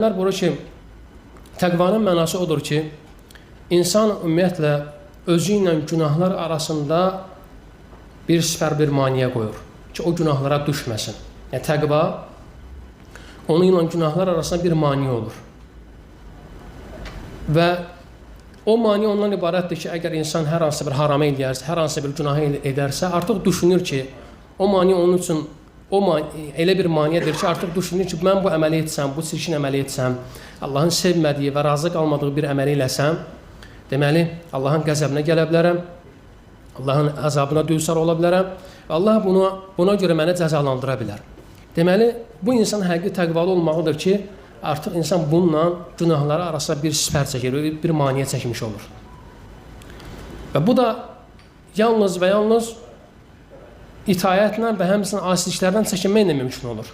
Buyurur ki, təqvanın mənası odur ki, insan ümumiyyətlə özü ilə günahlar arasında bir sipər bir maniyə qoyur ki, o günahlara düşməsin. Yəni, təqva onun ilə günahlar arasında bir maniyə olur. Və o maniyə ondan ibarətdir ki, əgər insan hər hansı bir haramı eləyərsə, hər hansı bir günahı edərsə, artıq düşünür ki, o maniyə onun üçün elə bir maniyyədir ki, artıq düşünür ki, mən bu əməli etsəm, bu çirkin əməli etsəm, Allahın sevmədiyi və razı qalmadığı bir əməli eləsəm, deməli, Allahın qəzəbinə gələ bilərəm, Allahın əzabına düçar ola bilərəm və Allah buna görə məni cəzalandıra bilər. Deməli, bu insan həqiqi təqvalı olmalıdır ki, artıq insan bununla günahları arasında bir sipər çəkir, bir maniyə çəkmiş olur. Və bu da yalnız və yalnız itayətlə və həmçinin asiliklərdən çəkinməklə mümkün olur.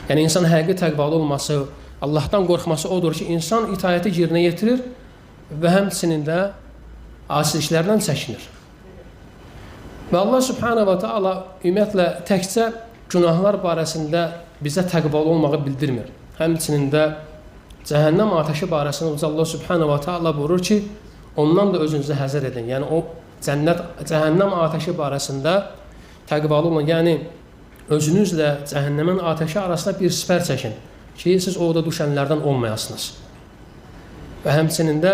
Yəni, insan həqiqi təqvalı olması, Allahdan qorxması odur ki, insan itayəti yerinə yetirir və həmçinin də asiliklərdən çəkinir. Və Allah subhanahu wa ta'ala ümumiyyətlə təkcə günahlar barəsində bizə təqvalı olmağı bildirmir. Həmçinin də cəhənnəm ateşi barəsində Allah subhanahu wa ta'ala buyurur ki, ondan da özünüzü həzər edin. Yəni, o cəhənnəm ateşi barəsində təqvalı olun. Yəni, özünüzlə cəhənnəmin ateşi arasında bir sipər çəkin ki, siz orada düşənlərdən olmayasınız. Və həmçinin də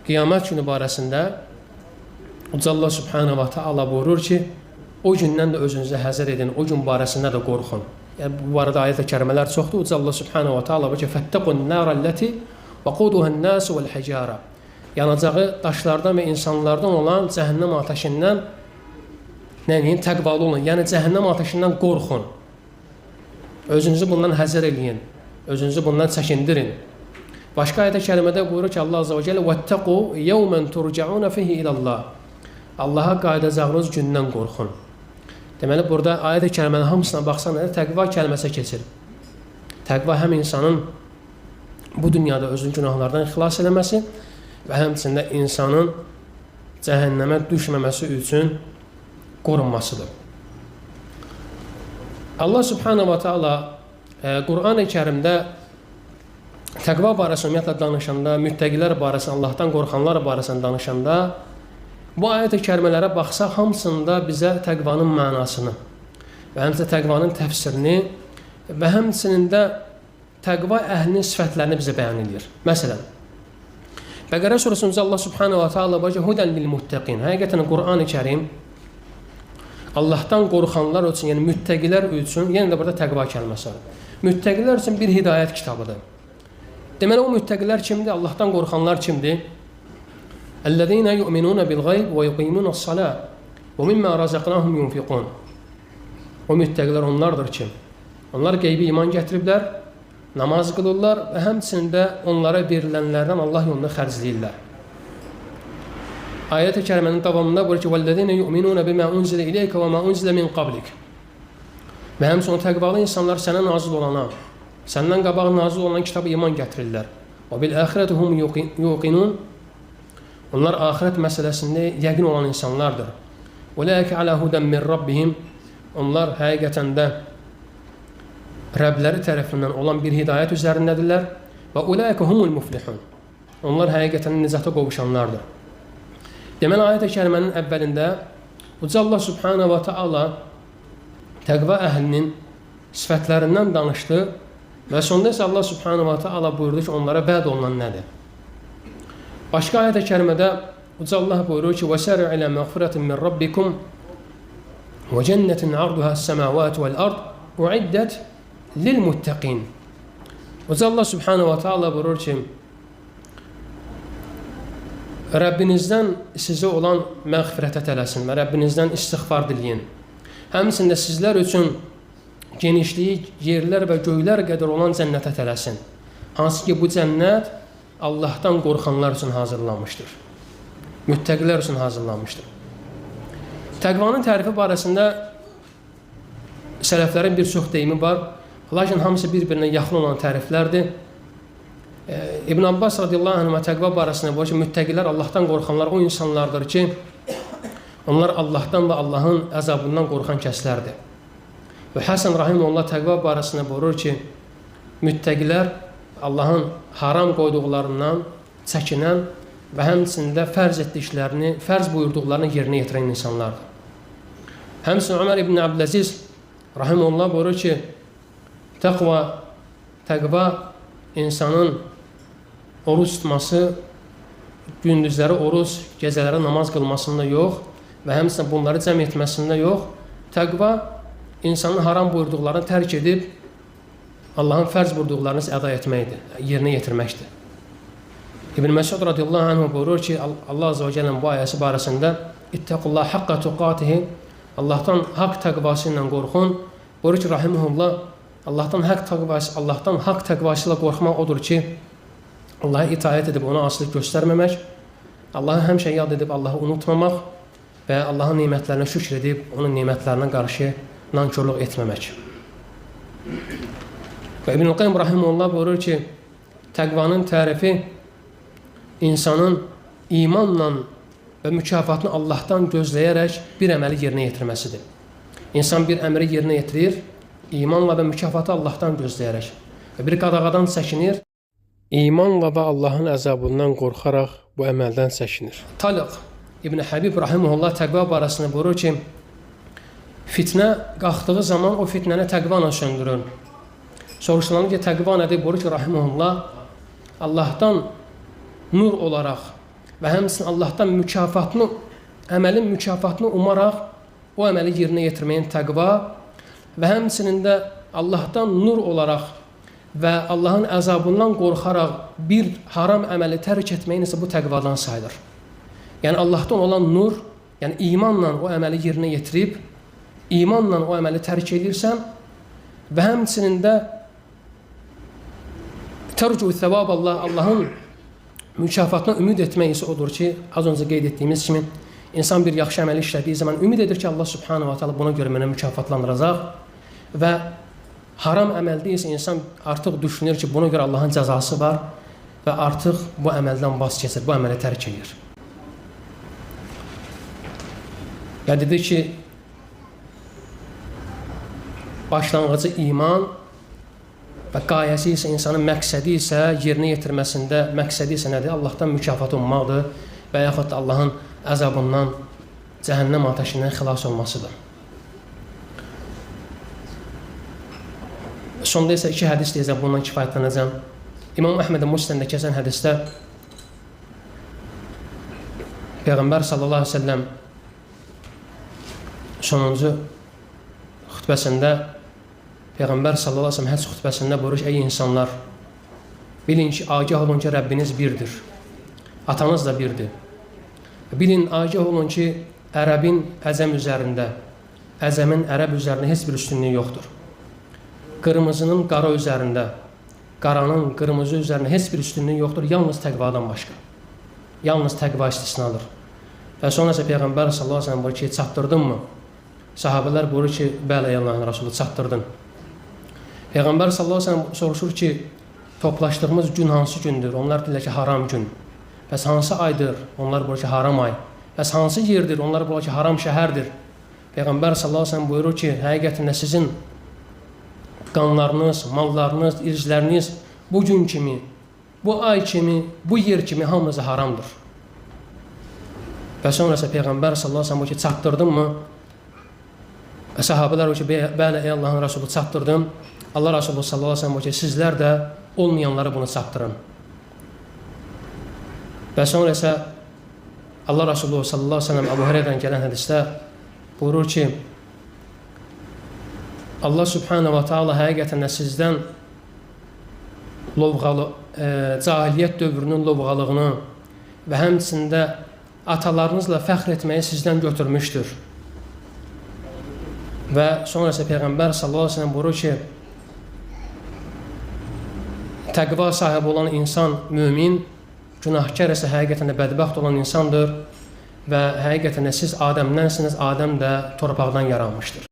qiyamət günü barəsində Allah subhanahu wa ta'ala buyurur ki, o gündən də özünüzü həzər edin, o gün barəsində də qorxun. Yəni, bu barədə ayət-i kərimələr çoxdur. Allah subhanahu wa ta'ala buyurur ki, fəttəqun nərəlləti və quduhən nəsu vəl-həcərə. Yanacağı daşlardan və insanlardan olan cəhənnəm ateşindən təqvalı olun. Yəni, cəhənnəm ateşindən qorxun. Özünüzü bundan həzər eləyin. Özünüzü bundan çəkindirin. Başqa ayət-i kərimədə buyurur ki, Allah azə və cəllə وَاتَّقُوا يَوْمًا تُرْجَعُونَ فِيهِ إِلَى اللّٰهِ. Allaha qayıdacağınız gündən qorxun. Deməli, burada ayət-i kərimənin hamısına baxsan, təqva kəlməsi keçir. Təqva həm insanın bu dünyada özünün günahlardan xilas eləməsi və həmçində insanın cəhənnəmə düşməməsi üçün qorunmasıdır. Allah subhanahu wa ta'ala Qur'an-ı Kərimdə təqva barəsində ümumiyyətlə danışanda, müttəqilər barəsində, Allahdan qorxanlar barəsində danışanda bu ayət-i kərimələrə baxsaq, hamısında bizə təqvanın mənasını və həmçinin təqvanın təfsirini və həmçinin də təqva əhlinin sifətlərini bizə bəyan edir. Məsələn, Bəqərə surəsində Allah subhanahu wa ta'ala buyurur ki, hudən lil-muttəqin. Həqiqətən Qur'an-ı Kərim Allahdan qorxanlar üçün, yəni müttəqilər üçün, yenə də burada təqva kəlməsi var. Müttəqilər üçün bir hidayət kitabıdır. Deməli, o müttəqilər kimdir? Allahdan qorxanlar kimdir? Əl-ləzīnə yu'minunə bil-ğayb və yuqimunəs-salâ və mimmə razaqnahum yunfiqun. O müttəqilər onlardır ki, onlar qeybi iman gətiriblər, namaz qılırlar və həmçində onlara verilənlərdən Allah yolunda xərcləyirlər. Ayət-i kərimənin davamında buyurur ki, وَالَّذِينَ يُؤْمِنُونَ بِمَا أُنْزِلَ إِلَيْكَ وَمَا أُنْزِلَ مِنْ قَبْلِكَ. Və həmçinin təqvalı insanlar sənə nazil olana, səndən qabaq nazil olan kitabı iman gətirirlər. وَبِالْآخِرَةِ هُمْ يُوقِنُونَ. Onlar axirət məsələsində yəqin olan insanlardır. وَلَاكَ عَلَى هُدًى مِنْ رَبِّهِمْ. Onlar həqiqətən də Rəbləri tərəfindən olan bir hidayət üzərindədirlər. وَأُولَٰئِكَ هُمُ الْمُفْلِحُونَ. Onlar həqiqətən nicata qovuşanlardır. Deməli, ayət-i kərimənin əvvəlində Allah subhanahu wa ta'ala təqva əhlinin sifətlərindən danışdı və sonda isə Allah subhanahu wa ta'ala buyurdu ki, onlara vəd olunan nədir? Başqa ayət-i kərimədə Allah buyurur ki, وَسَارِعُوا إِلَى مَغْفِرَةٍ مِنْ رَبِّكُمْ وَجَنَّةٍ عَرْضُهَا السَّمَاوَاتُ وَالْأَرْضُ أُعِدَّتْ لِلْمُتَّقِينَ. Allah subhanahu wa ta'ala buyurur ki, Rəbbinizdən sizə olan məğfirətə tələsin və Rəbbinizdən istiğfar diləyin. Həmçində sizlər üçün genişliyi yerlər və göylər qədər olan cənnətə tələsin. Hansı ki, bu cənnət Allahdan qorxanlar üçün hazırlanmışdır. Müttəqilər üçün hazırlanmışdır. Təqvanın tərifi barəsində sələflərin bir çox deyimi var. Lakin hamısı bir-birinə yaxın olan təriflərdir. İbn Abbas radiyallahu anhuma təqva barəsində buyurur ki, müttəqilər Allahdan qorxanlar o insanlardır ki, onlar Allahdan və Allahın əzabından qorxan kəslərdir. Və Həsən Rahimullah təqva barəsində buyurur ki, müttəqilər Allahın haram qoyduqlarından çəkinən və həmçində fərz etdiklərini, fərz buyurduqlarını yerinə yetirən insanlardır. Həmçinin Ömər ibn Abdüləziz rahimehullah buyurur ki, təqva insanın oruç tutması, gündüzləri oruç, gecələri namaz qılmasında yox və həmçinin bunları cəm etməsində yox, təqva insanın haram buyurduqlarını tərk edib Allahın fərz buyurduqlarını əda etməkdir, yerinə yetirməkdir. İbn Məsud radiyallahu anh buyurur ki, Allah azə və cəllənin bu ayəsi barəsində İttəqullah haqqa tuqatihi, Allahdan haqq təqvası ilə qorxun. Buyurur ki, rahimehullah, Allahdan haqq təqvası ilə qorxmaq odur ki, Allaha itaət edib ona asılıq göstərməmək, Allahı həmişə yad edib Allahı unutmamaq və Allahın nemətlərinə şükr edib onun nemətlərinə qarşı nankörlük etməmək. Və İbn-i Qayyim rahimehullah buyurur ki, təqvanın tərifi insanın imanla və mükafatını Allahdan gözləyərək bir əməli yerinə yetirməsidir. İnsan bir əmri yerinə yetirir, imanla və mükafatı Allahdan gözləyərək və bir qadağadan çəkinir, imanla və Allahın əzabından qorxaraq bu əməldən çəkinir. Taliq İbn Habib rahimehullah təqva barəsində buyurur ki, fitnə qalxdığı zaman o fitnəni təqva ilə söndürür. Soruşulanır ki, təqva nədir? Buyurur ki, rahimehullah, Allahdan nur olaraq və həmçinin Allahdan mükafatını, əməlin mükafatını umaraq o əməli yerinə yetirməyin təqva və həmçinin də Allahdan nur olaraq və Allahın əzabından qorxaraq bir haram əməli tərk etməyin isə bu təqvadan sayılır. Yəni Allahdan olan nur, yəni imanla o əməli yerinə yetirib, imanla o əməli tərk edirsən və həmçinin də tərcu thəvab Allahın mükafatına ümid etmək isə odur ki, az öncə qeyd etdiyimiz kimi, insan bir yaxşı əməli işlədiyi zaman ümid edir ki, Allah subhanahu wa ta'ala buna görə mənə mükafatlandıracaq və haram əməldə isə insan artıq düşünür ki, buna görə Allahın cəzası var və artıq bu əməldən vaz keçir, bu əməli tərk edir. Və dedi ki, başlanğıcı iman və qayəsi isə insanın məqsədi isə yerinə yetirməsində, məqsədi isə nədir? Allahdan mükafat olmaqdır və yaxud da Allahın əzabından, cəhənnəm ateşindən xilas olmasıdır. Sonda isə 2 hədis deyəcəm, bundan kifayətlənəcəm. İmam Əhməd Müslimdə keçən hədisdə Peyğəmbər sallallahu əleyhi və səlləm sonuncu xutbəsində Peyğəmbər sallallahu əleyhi və səlləm həcc xutbəsində buyurur ki, ey insanlar, bilin ki, agah olun ki, Rəbbiniz birdir, atanız da birdir. Bilin, agah olun ki, ərəbin əcəm üzərində, əcəmin ərəb üzərində heç bir üstünlüyü yoxdur. Qırmızının qara üzərində, qaranın qırmızı üzərində heç bir üstünlüyü yoxdur, yalnız təqvadan başqa. Yalnız təqva istisnadır. Və sonra isə Peyğəmbər sallallahu əleyhi və səlləm buyurur ki, çatdırdın mı? Sahabələr buyurur ki, bəli, Allahın Rəsulü, çatdırdın. Peyğəmbər sallallahu əleyhi və səlləm soruşur ki, toplaşdığımız gün hansı gündür? Onlar deyirlər ki, haram gün. Bəs hansı aydır? Onlar buyurur ki, haram ay. Bəs hansı yerdir? Onlar buyurur ki, haram şəhərdir. Peyğəmbər sallallahu əleyhi və səlləm buyurur ki, həqiqətində sizin qanlarınız, mallarınız, irzləriniz bu gün kimi, bu ay kimi, bu yer kimi hamınıza haramdır. Və sonra isə Peyğəmbər sallallahu əleyhi və səlləm buyurur ki, çatdırdın mı? Və sahabələr buyurur ki, bəli, ey Allahın Rəsulü, çatdırdım. Allah Rəsulü sallallahu əleyhi və səlləm buyurur ki, sizlər də olmayanlara bunu çatdırın. Və sonra isə Allah Rəsulü sallallahu əleyhi və səlləm Əbu Hüreyrədən gələn hədisdə buyurur ki, Allah subhanahu wa ta'ala həqiqətən də sizdən cahiliyyət dövrünün lovğalığını və həmçində atalarınızla fəxr etməyi sizdən götürmüşdür. Və sonra isə Peyğəmbər sallallahu əleyhi və səlləm buyurur ki, təqva sahibi olan insan mömin, günahkar isə həqiqətən də bədbəxt olan insandır və həqiqətən də siz Adəmdənsiniz, Adəm də torpaqdan yaranmışdır.